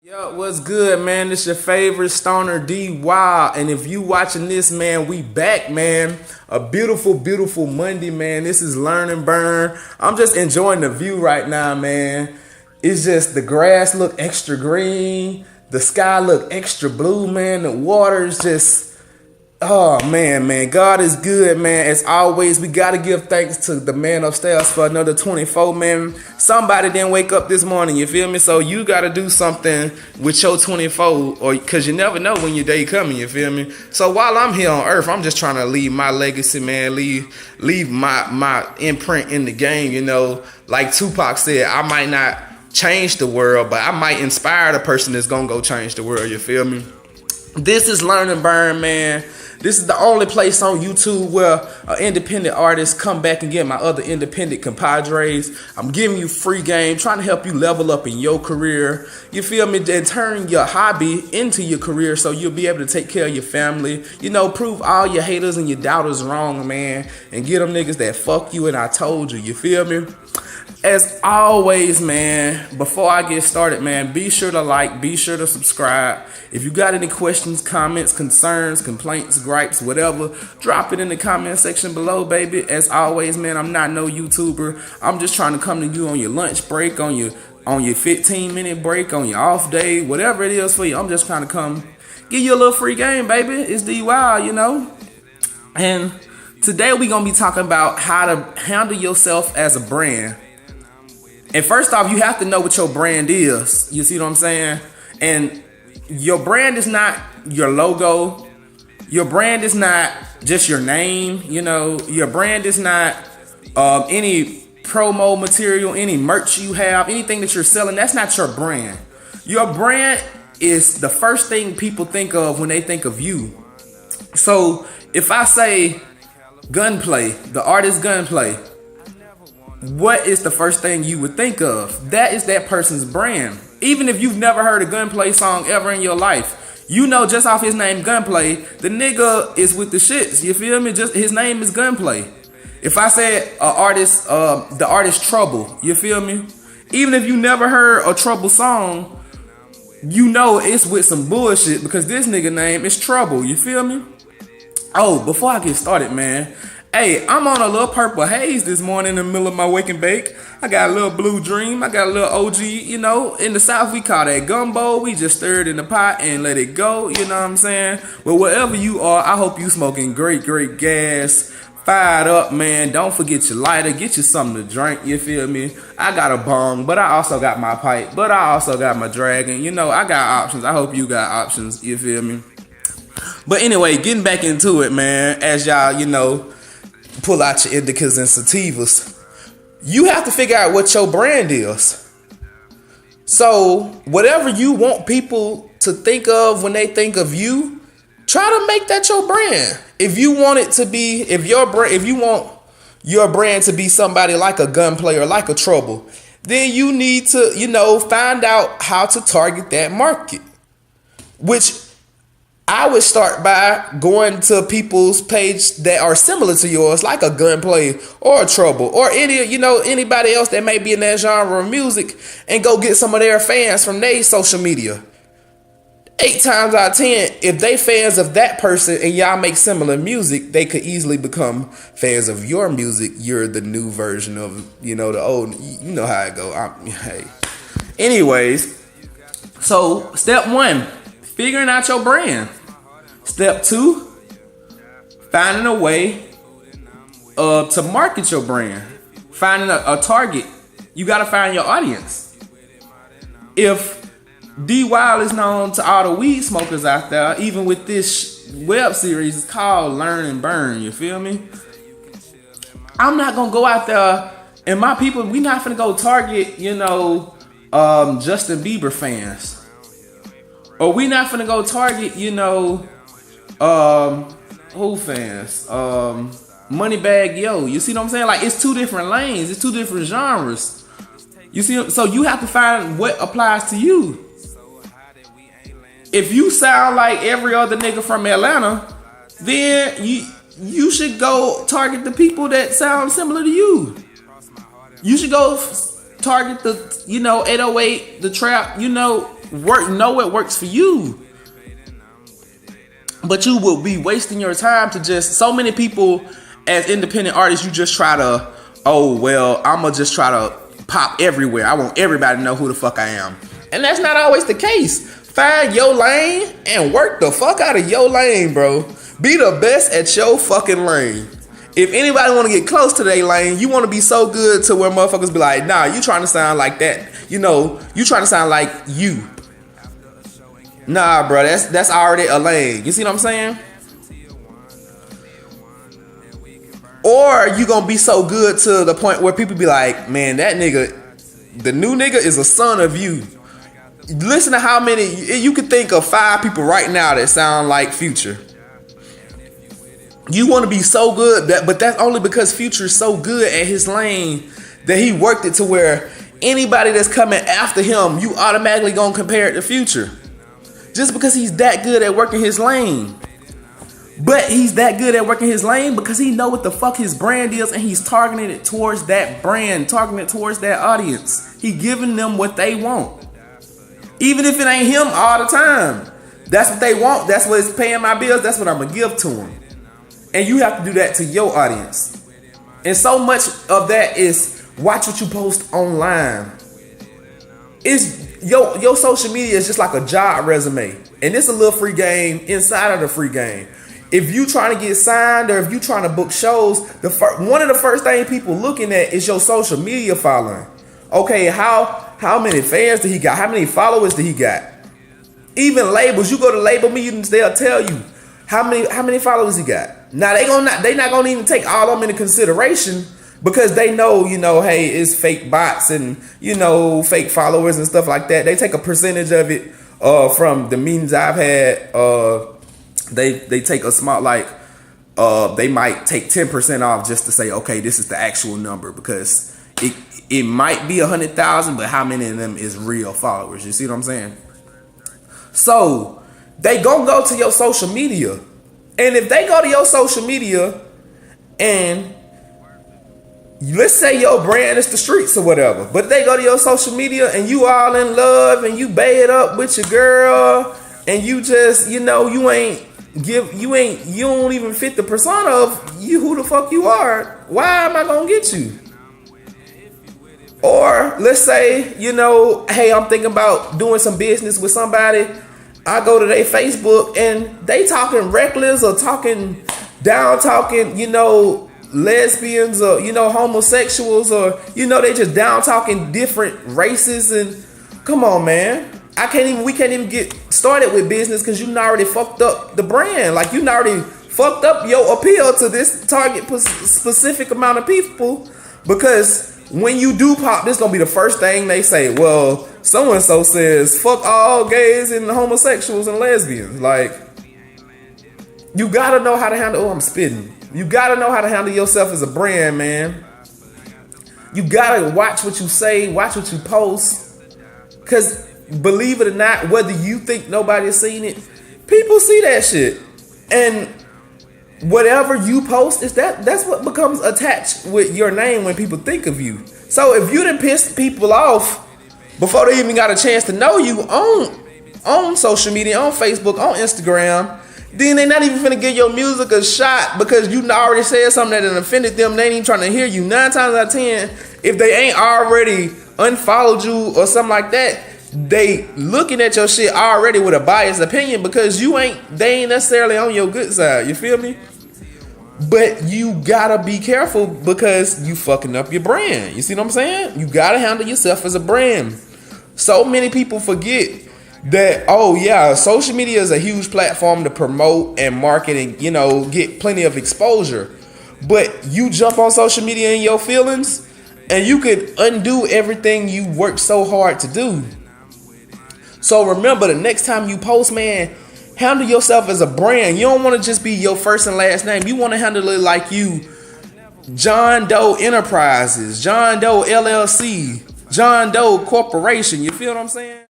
Yo, what's good, man? It's your favorite stoner D Wild, and if you watching this, man, we back, man. A beautiful, beautiful Monday, man. This is Learn and Burn. I'm just enjoying the view right now, man. It's just the grass look extra green, the sky look extra blue, man. The water is just oh man, God is good, man. As always, we gotta give thanks to the man upstairs for another 24, man. Somebody didn't wake up this morning, you feel me? So you gotta do something with your 24, or cause you never know when your day coming, you feel me? So while I'm here on Earth, I'm just trying to leave my legacy, man. Leave my imprint in the game, you know. Like Tupac said, I might not change the world, but I might inspire the person that's gonna go change the world, you feel me? This is Learn and Burn, man. This is the only place on YouTube where independent artists come back and get my other independent compadres. I'm giving you free game, trying to help you level up in your career. You feel me? And turn your hobby into your career so you'll be able to take care of your family. You know, prove all your haters and your doubters wrong, man. And get them niggas that fuck you and I told you. You feel me? As always, man, before I get started, man, be sure to like, be sure to subscribe. If you got any questions, comments, concerns, complaints, gripes, whatever, drop it in the comment section below, baby. As always, man, I'm not no YouTuber. I'm just trying to come to you on your lunch break, on your 15-minute break, on your off day, whatever it is for you. I'm just trying to come give you a little free game, baby. It's D Wild, you know. And today we gonna be talking about how to handle yourself as a brand. And first off, you have to know what your brand is. You see what I'm saying? And your brand is not your logo. Your brand is not just your name. You know, your brand is not any promo material, any merch you have, anything that you're selling. That's not your brand. Your brand is the first thing people think of when they think of you. So if I say Gunplay, the artist Gunplay, what is the first thing you would think of? That is that person's brand. Even if you've never heard a Gunplay song ever in your life, you know just off his name Gunplay, the nigga is with the shits. You feel me? Just his name is Gunplay. If I said the artist Trouble, you feel me? Even if you never heard a Trouble song, you know it's with some bullshit because this nigga name is Trouble. You feel me? Oh, before I get started, man. Hey, I'm on a little purple haze this morning in the middle of my wake and bake. I got a little blue dream. I got a little OG, you know. In the South, we call that gumbo. We just stir it in the pot and let it go, you know what I'm saying? Well, wherever you are, I hope you smoking great gas. Fired up, man. Don't forget your lighter. Get you something to drink, you feel me? I got a bong, but I also got my pipe. But I also got my dragon. You know, I got options. I hope you got options, you feel me? But anyway, getting back into it, man. As y'all, you know, pull out your indicas and sativas, you have to figure out what your brand is. So whatever you want people to think of when they think of you, try to make that your brand. If you want it to be, if you want your brand to be somebody like a Gunplay or like a Trouble, then you need to, you know, find out how to target that market, which I would start by going to people's page that are similar to yours, like a Gunplay or a Trouble or anybody else that may be in that genre of music, and go get some of their fans from their social media. 8 times out of 10, if they fans of that person and y'all make similar music, they could easily become fans of your music. You're the new version of, you know, the old, you know how it go. Hey. Anyways, so step 1, figuring out your brand. Step 2, finding a way to market your brand. Finding a target. You got to find your audience. If D Wild is known to all the weed smokers out there, even with this web series, it's called Learn and Burn, you feel me? I'm not going to go out there, and my people, we not finna go target, you know, Justin Bieber fans. Or we not finna go target, you know, who fans? Moneybagg Yo. You see what I'm saying? Like, it's 2 different lanes. It's 2 different genres. You see? So you have to find what applies to you. If you sound like every other nigga from Atlanta, then you should go target the people that sound similar to you. You should go target the, 808, the trap, know what works for you. But you will be wasting your time to just, so many people as independent artists, you just try to, oh, well, I'm going to just try to pop everywhere. I want everybody to know who the fuck I am. And that's not always the case. Find your lane and work the fuck out of your lane, bro. Be the best at your fucking lane. If anybody want to get close to their lane, you want to be so good to where motherfuckers be like, nah, you trying to sound like that. You know, you trying to sound like you. Nah, bro, that's already a lane. You see what I'm saying? Or you gonna be so good to the point where people be like, man, that nigga, the new nigga is a son of you. Listen to how many, you could think of 5 people right now that sound like Future. You want to be so good, but that's only because Future is so good at his lane that he worked it to where anybody that's coming after him, you automatically gonna compare it to Future. Just because he's that good at working his lane. But he's that good at working his lane because he know what the fuck his brand is, and he's targeting it towards that brand, targeting it towards that audience. He giving them what they want. Even if it ain't him all the time. That's what they want. That's what is paying my bills. That's what I'm going to give to them. And you have to do that to your audience. And so much of that is watch what you post online. It's your social media is just like a job resume. And it's a little free game inside of the free game. If you trying to get signed or if you trying to book shows, one of the first things people looking at is your social media following. Okay, how many fans did he got? How many followers did he got? Even labels, you go to label meetings, they'll tell you how many followers he got. Now they not gonna even take all of them into consideration because they know, hey, it's fake bots and fake followers and stuff like that. They take a percentage of it from the meetings I've had. They take a small they might take 10% off just to say, okay, this is the actual number because it might be 100,000, but how many of them is real followers? You see what I'm saying? So they gonna go to your social media, and if they go to your social media, and let's say your brand is the streets or whatever, but they go to your social media and you all in love and you bed up with your girl, and you just you don't even fit the persona of you who the fuck you are. Why am I gonna get you? Or let's say, hey, I'm thinking about doing some business with somebody. I go to their Facebook and they talking reckless or talking lesbians or, homosexuals or, they just down talking different races. And come on, man. We can't even get started with business because you already fucked up the brand. Like you already fucked up your appeal to this target specific amount of people, because when you do pop, this gonna be the first thing they say. Well, so-and-so says, fuck all gays and homosexuals and lesbians. Like, you gotta know how to handle, I'm spitting. You gotta know how to handle yourself as a brand, man. You gotta watch what you say, watch what you post. Because believe it or not, whether you think nobody has seen it, people see that shit. And whatever you post that's what becomes attached with your name when people think of you. So if you done pissed people off before they even got a chance to know you on social media, on Facebook, on Instagram, then they not even finna give your music a shot because you already said something that offended them. They ain't even trying to hear you. 9 times out of 10, if they ain't already unfollowed you or something like that, they looking at your shit already with a biased opinion because they ain't necessarily on your good side. You feel me? But you gotta be careful because you fucking up your brand. You see what I'm saying? You gotta handle yourself as a brand. So many people forget that, social media is a huge platform to promote and market and, get plenty of exposure. But you jump on social media in your feelings and you could undo everything you worked so hard to do. So remember, the next time you post, man, handle yourself as a brand. You don't want to just be your first and last name. You want to handle it like you, John Doe Enterprises, John Doe LLC, John Doe Corporation. You feel what I'm saying?